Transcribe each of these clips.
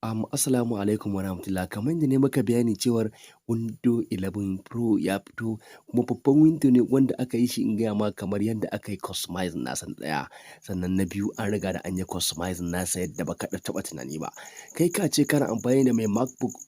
Assalamu alaikum warahmatullah. Kamar yadda ne maka bayani cewar Windows 11 Pro ya fito kuma babban window ne wanda aka yi shi in gaya ma kamar yadda aka yi customizing nasa na ɗaya. Sannan na biyu an riga da an yi customizing nasa yadda baka taɓa tunani ba. Kai ka ce kana amfani da mai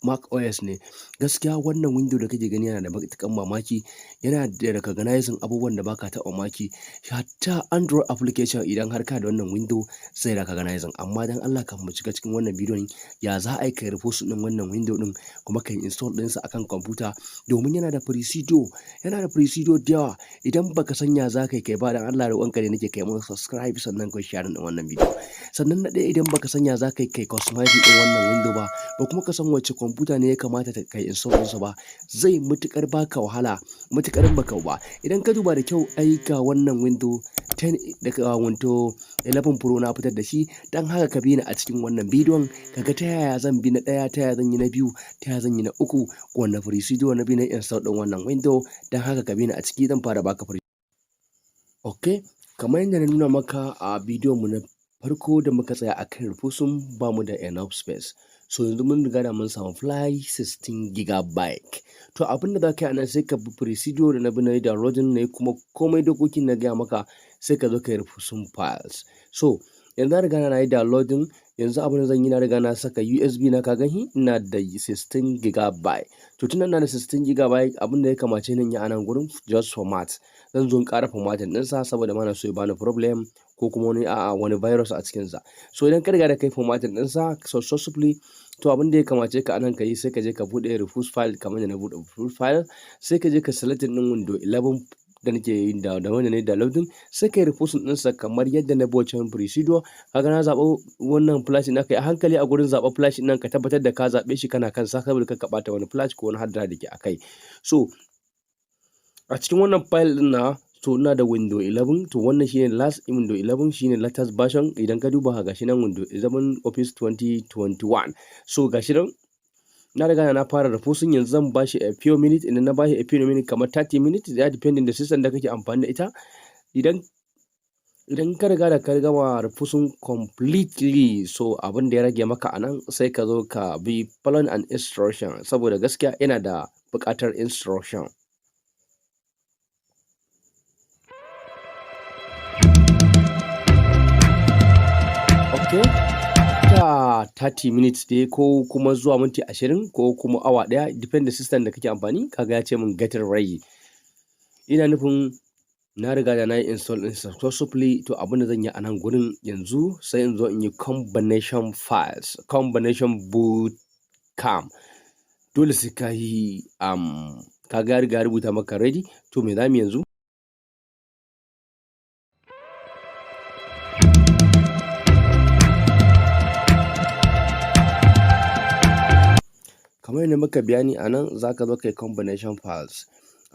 Mac OS ne. Gaskiya wannan window da kake gani yana da matuƙar mamaki, yana da recognizing abubuwan da baka taɓa mamaki. Hatta Android application idan har ka da wannan window sai recognizing. Amma dan Allah kafin mu shiga cikin wannan bidiyon ya za a yi kai rufe ɗin wannan window ɗin kuma kai install ɗinsa akan kwamfuta, domin yana da procedure da yawa. Idan baka sanya za kai ba dan Allah roƙonka ne nake kai mun subscribe sannan kai share ɗin wannan bidiyo. Sannan na ɗaya, idan baka sanya za kai customizing ɗin wannan window ba kuma ka san wacce kwamfuta ne ya kamata kai install ɗinsa ba, zai matuƙar baka wahala matuƙar baka ba. Idan ka duba da kyau ai ga wannan window 10 daga window 11 Pro na fitar da shi, dan haka ka bi ni a cikin wannan bidiyon kaga ta yaya zan bi na ɗaya, ta yaya zan yi na biyu, ta yaya zan yi na uku, wannan procedure na bi na install ɗin wannan window. Dan haka ka bi ni a ciki, zan fara baka okay, kamar yadda na nuna maka a bidiyon mu na farko da muka tsaya akan rufusun ba mu da enough space. So yanzu mun riga da mun samu fly 16 gigabyte. To abin da za ka yi anan sai ka bi procedure da na bi na yi downloading ne, kuma komai dokokin na gaya maka sai ka zo ka yi rufusun files. So yanzu na riga na yi downloading. Yanzu abin da zan yi, na riga na saka USB na, ka gani ina da 16 gigabyte. To tun ina da 16 gigabyte, abin da ya kamace nan yi anan gurin just format. Zan zo in ƙara formatting ɗinsa saboda mana so ya bani problem ko kuma wani virus a cikinsa. So idan ka riga da kai formatting ɗinsa successfully, to abin da ya kamace ka anan ka yi sai ka je ka buɗe refuse file. Kamar yadda na buɗe refuse file, sai ka je ka selecting ɗin window 11 da nake yin da wanda ne downloading, sai ka yi refusing ɗinsa kamar yadda na bi wancan procedure. Kaga na zaɓa wannan flash ɗin, aka yi a hankali a gurin zaɓa flash ɗin nan, ka tabbatar da ka zaɓe shi kana kansa saboda ka ɓata wani flash ko wani hard drive da ke a kai. So a cikin wannan file ɗin na, to ina da window 11. To wannan shine last window 11, shine latest version. Idan ka duba gashi nan window 11 Office 2021. So gashi nan na riga na fara refusing. Yanzu zan bashi a few minutes. Idan na bashi a few minutes kamar 30 minutes, ya depending da system da kake amfani da ita. Idan ka riga da ka gama refusing completely, so abin da ya rage maka anan sai ka zo ka bi following an instruction, saboda gaskiya yana da buƙatar instruction. Okay, ta 30 minutes dai ko kuma zuwa minti 20 ko kuma awa ɗaya, depend da system da kake amfani. Kaga ya ce min get ready, ina nufin na riga da na yi install ɗin successfully. To abin da zan yi a nan gurin yanzu sai in zo in yi combination files, combination boot cam. Dole sai ka yi kaga ya riga ya rubuta maka ready. To me za mu yanzu? Kamar yadda muka bayani a nan, za ka zo kai combination files.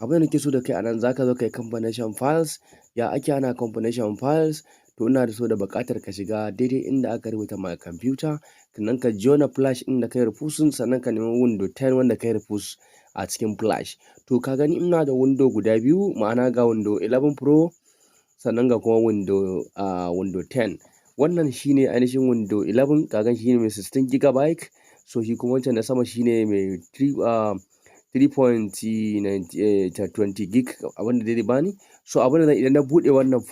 Abin da nake so da kai a nan, za ka zo kai combination files. Ya ake ana combination files? To ina da so da buƙatar ka shiga daidai inda aka rubuta my computer, sannan ka jona flash ɗin da kai refusing, sannan ka nemi window 10 wanda kai refuse a cikin flash. To ka gani ina da window guda biyu, ma'ana ga window 11 Pro sannan ga kuma window 10. Wannan shine ainihin window 11, ka gan shine mai 16 gigabyte. So shi kuma wancan na sama shine mai 3.20 gig, abin da zai bani. So abin da idan na buɗe wannan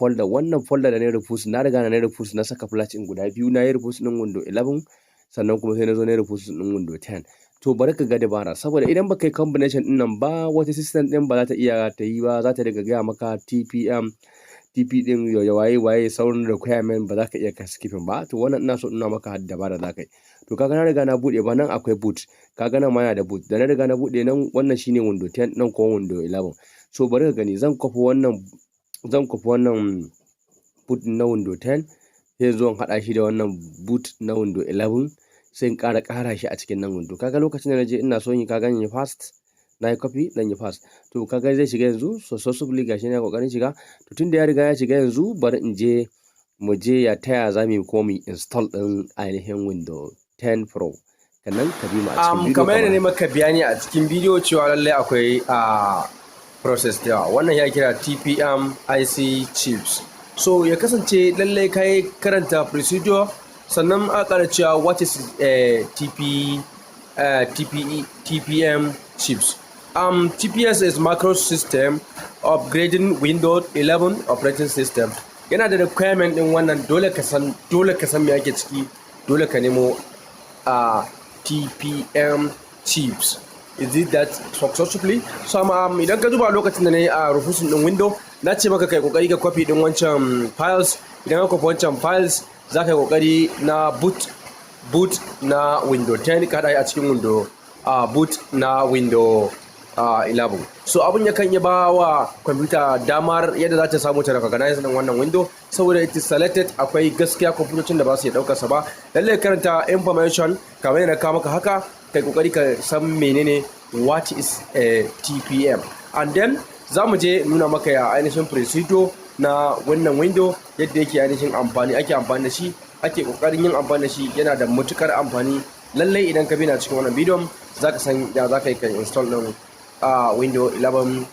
folder da na refuse, na riga na refuse, na saka flash ɗin guda biyu, na yi refuse ɗin window 11 sannan kuma sai na zo na refuse ɗin window 10. To bari ka ga dabara, saboda idan baka yi combination ɗin nan ba, wata system ɗin ba za ta iya ta yi ba, za ta riga gaya maka TP ɗin ya waye sauran requirement ba za ka iya ka skipping ba. To wannan ina so ina maka dabara za ka yi. To kaga na riga na buɗe ba, nan akwai boot, kaga nan ma yana da boot. Da na riga na buɗe nan, wannan shine window 10, nan kuma window 11. So bari ka gani, zan kwafi wannan boot na window 10, sai zo in haɗa shi da wannan boot na window 11, sai in ƙara shi a cikin nan window. Kaga lokacin da na je ina son yi, ka gani fast, na yi copy dan yi fast. To kaga zai shiga yanzu successfully, gashi na kokarin shiga. To tunda ya riga ya shiga yanzu, bari mu je ya taya za mu yi ko mu install ɗin ainihin window 10 Pro. Sannan ka bi mu a cikin bidiyo. Kamar yadda ne maka bayani a cikin bidiyo cewa lallai akwai process da yawa. Wannan ya kira TPM IC chips. So ya kasance lallai ka yi karanta procedure sannan aka ƙara cewa what is Tpm chips. TPS is macro system upgrading Windows 11 operating system. Yana da requirement din wannan dole ka san me ake ciki, dole ka nemo Tpm chips. Is it that successfully? So idan ka duba lokacin da na yi a rufushin din window, na ce maka kai kokari ka copy din wancan files. Idan ka copy wancan files, za ka yi kokari na boot na window 10 ka haɗa a cikin window boot na window 11. So abun yakan yi ba wa computer damar yadda za ta samu ta recognize din wannan window, saboda it is selected. Akwai gaskiya computocin da ba su iya ɗaukar sa ba. Lallai karanta information kamar yadda ka maka haka, kai kokari ka san menene what is Tpm, and then za mu je nuna maka ya ainihin procedure na wannan window yadda yake ainihin ake amfani da shi, ake kokarin yin amfani da shi. Yana da matukar amfani lallai. Idan ka bina cikin wannan bidiyon za ka san ya za ka yi ka install din window 11.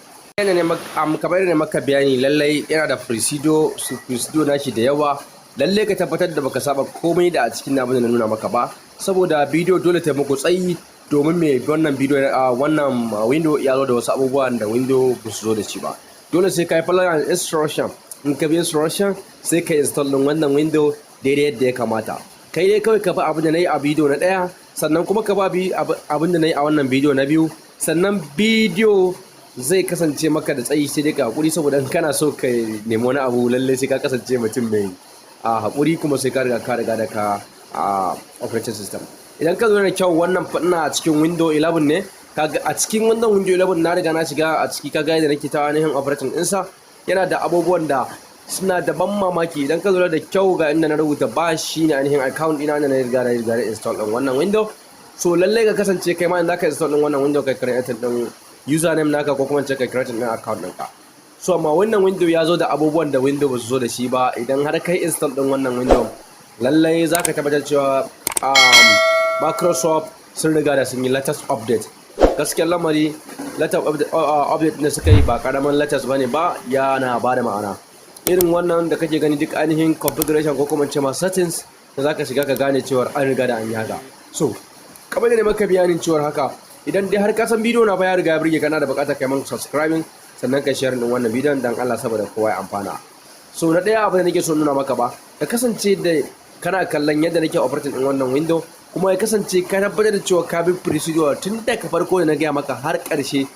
Kamar da maka bayani, lallai yana da procedure nashi da yawa. Lallai ka tabbatar da baka saba komai da a cikin abin da na nuna maka ba, saboda bidiyo dole ta muku tsayi, domin me wannan bidiyo wannan window ya zo da wasu abubuwan da window ba su zo da shi ba. Dole sai ka yi follow instruction. In ka bi instruction sai ka install din wannan window daidai yadda ya kamata. Kai dai kawai ka bi abin da na yi a bidiyo na ɗaya, sannan kuma ka bi abin da na yi a wannan bidiyo na biyu. Sannan bidiyo zai kasance maka da tsayi, sai dai ka haƙuri, saboda in kana so ka nemi wani abu lallai sai ka kasance mutum mai haƙuri, kuma sai ka riga da ka operating system. Idan ka zo da kyau, wannan ina a cikin window 11 ne. Kaga a cikin wannan window 11 na riga na shiga a ciki. Kaga yadda nake ta ainihin operating ɗinsa, yana da abubuwan da suna da ban mamaki. Idan ka zo da kyau, ga inda na rubuta ba shi ne ainihin account ina da na riga da install ɗin wannan window. So lallai ka kasance kai ma in zaka install ɗin wannan window, kai create ɗin username naka, ko kuma kai create ɗin account ɗinka. So amma wannan window ya zo da abubuwan da window ba su zo da shi ba. Idan har kai install ɗin wannan window, lallai za ka tabbatar cewa Microsoft sun riga da sun yi latest update. Gaskiyar lamari, latest update da suka yi ba karamin latest bane ba, yana ba da ma'ana. Irin wannan da kake gani duk ainihin configuration ko kuma ce ma settings da zaka shiga ka gane cewa an riga da an yi haka. So kamar da maka bayanin cewa haka, idan dai har ka san bidiyo na fa ya riga ya burge, kana da bukatar kai man subscribing, sannan ka share din wannan bidiyon dan Allah, saboda kowa ya amfana. So na ɗaya abin da nake so nuna maka ba, ka kasance da kana kallon yadda nake operating din wannan window, kuma ya kasance ka tabbatar da cewa ka bi procedure tun daga farko da na gaya maka har ƙarshe,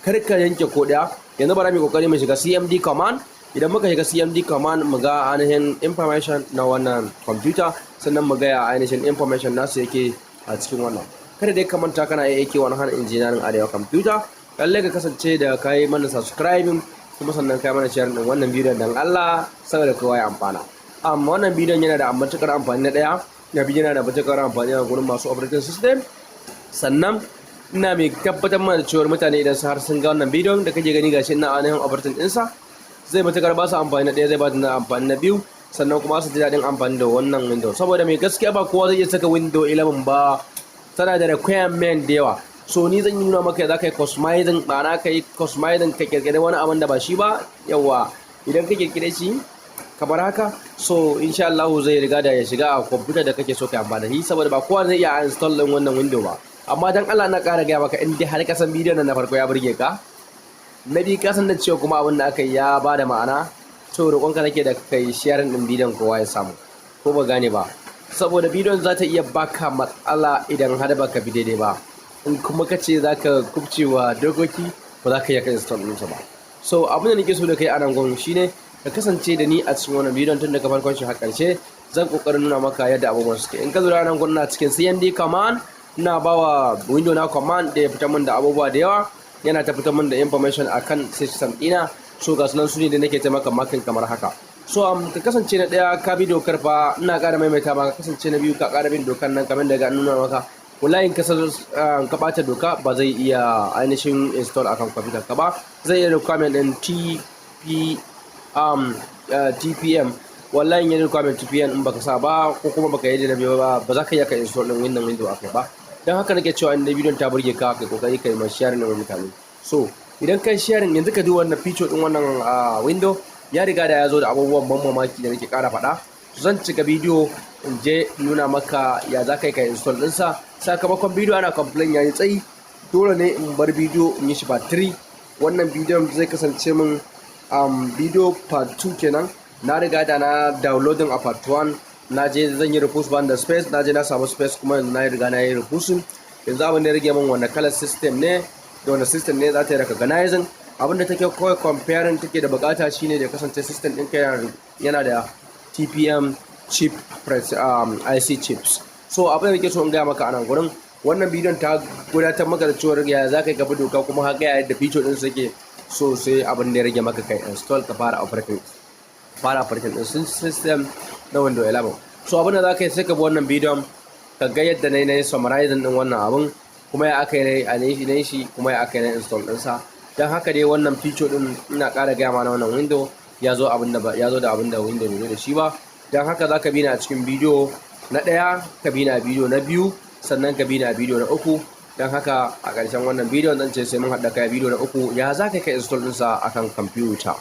kar ka yanke ko ɗaya. Yanzu bara mu kokari mu shiga cmd command. Idan muka shiga cmd command, mu ga ainihin information na wannan computer, sannan mu ga ya ainihin information nasu yake a cikin wannan. Kada dai ka manta kana aiki wani hana engineering arewa computer. Lallai ka kasance da kai mana subscribing, kuma sannan kai mana share din wannan bidiyon dan Allah, saboda kowa ya amfana. Amma wannan bidiyon yana da matuƙar amfani. Na ɗaya, na biyu yana da matuƙar amfani a gurin masu operating system. Sannan ina mai tabbatar mana da cewa mutane idan har sun ga wannan bidiyon da kake gani gashi ina ainihin operating ɗinsa, zai matuƙar ba su amfani. Na ɗaya zai ba su amfani. Na biyu, sannan kuma su ji daɗin amfani da wannan window, saboda mai gaskiya ba kowa zai iya saka window 11 ba, tana da requirement da yawa. So ni zan yi nuna maka za ka yi customizing, ma'ana ka yi customizing, ka kirkire wani abin da ba shi ba. Yawa, idan ka kirkire shi kamar haka, so insha Allah zai riga da ya shiga a computer da kake so ka amfana da shi, saboda ba kowa zai iya install din wannan window ba. Amma dan Allah na ƙara gaya maka, in dai har ka san bidiyon nan na farko ya burge ka, na biyu ka san da cewa kuma abin da aka yi ya ba da ma'ana, to roƙonka nake da kai sharing din bidiyon kowa ya samu, ko ba gane ba, saboda bidiyon za ta iya baka matsala idan har baka bi daidai ba. In kuma ka ce za ka kubcewa dokoki, ba za ka iya ka install ɗinsa ba. So abin da nake so da kai a nan gwamnati shine ka kasance da ni a cikin wannan bidiyon tun daga farkon shi har ƙarshe. Zan kokarin nuna maka yadda abubuwan suke. In ka zo da nan gwamnati na cikin cmd command, ina bawa window na command da ya fitar min da abubuwa da yawa, yana ta fitar min da information akan system ɗina. So ga sunan su ne da nake taimaka makin kamar haka. So ka kasance na ɗaya ka bi dokar fa, ina ƙara maimaita ba, ka kasance na biyu ka ƙara bin dokar nan kamar da ga nuna maka. Wallahi in ka ɓata doka ba zai iya ainihin install akan computer ka ba, zai iya requirement din Tpm. Wallahi in requirement Tpm in baka sa ba, ko kuma baka yi da biyo ba, ba za ka iya ka install din wannan window akai ba. Dan haka nake cewa in bidiyon ta burge ka, kai kokari kai ma share ne wa mutane. So idan kai sharing, yanzu ka ji wannan feature din wannan window ya riga da ya zo da abubuwan ban mamaki da nake ƙara faɗa. Zan cika bidiyo in je nuna maka ya za ka yi ka install ɗinsa. Sakamakon bidiyo ana complain yayi tsayi, dole ne in bar bidiyo in yi shi part 3. Wannan bidiyon zai kasance min bidiyo part 2 kenan. Na riga da na downloading a part 1, na je zan yi repost ban da space, na je na samu space kuma yanzu na riga na yi reposting. Yanzu abin da ya rage min wanda kalar system ne da wanda system ne za ta yi recognizing. Abin da take kawai comparing take da bukata shine da kasance system ɗinka yana da Tpm chip IC chips. So abin da nake so in gaya maka a nan gurin, wannan bidiyon ta gudanar maka da cewa ya za ka yi kabi doka kuma haka yadda feature ɗin suke. So sai abin da ya rage maka kai install ka fara operating ɗin system na Windows 11. So abin da za ka yi sai ka bi wannan bidiyon ka ga yadda na yi summarizing ɗin wannan abin, kuma ya aka yi na shi kuma ya aka yi na install ɗinsa. Don haka dai wannan feature ɗin ina ƙara gaya ma na wannan window ya zo da abin da window bai zo da shi ba. Don haka za ka bi ni a cikin bidiyo na 1, ka bi ni a bidiyo na 2, sannan ka bi ni a bidiyo na 3. Don haka a ƙarshen wannan bidiyon zan ce sai mun haɗa kai bidiyo na 3 ya za ka kai install ɗinsa akan computer.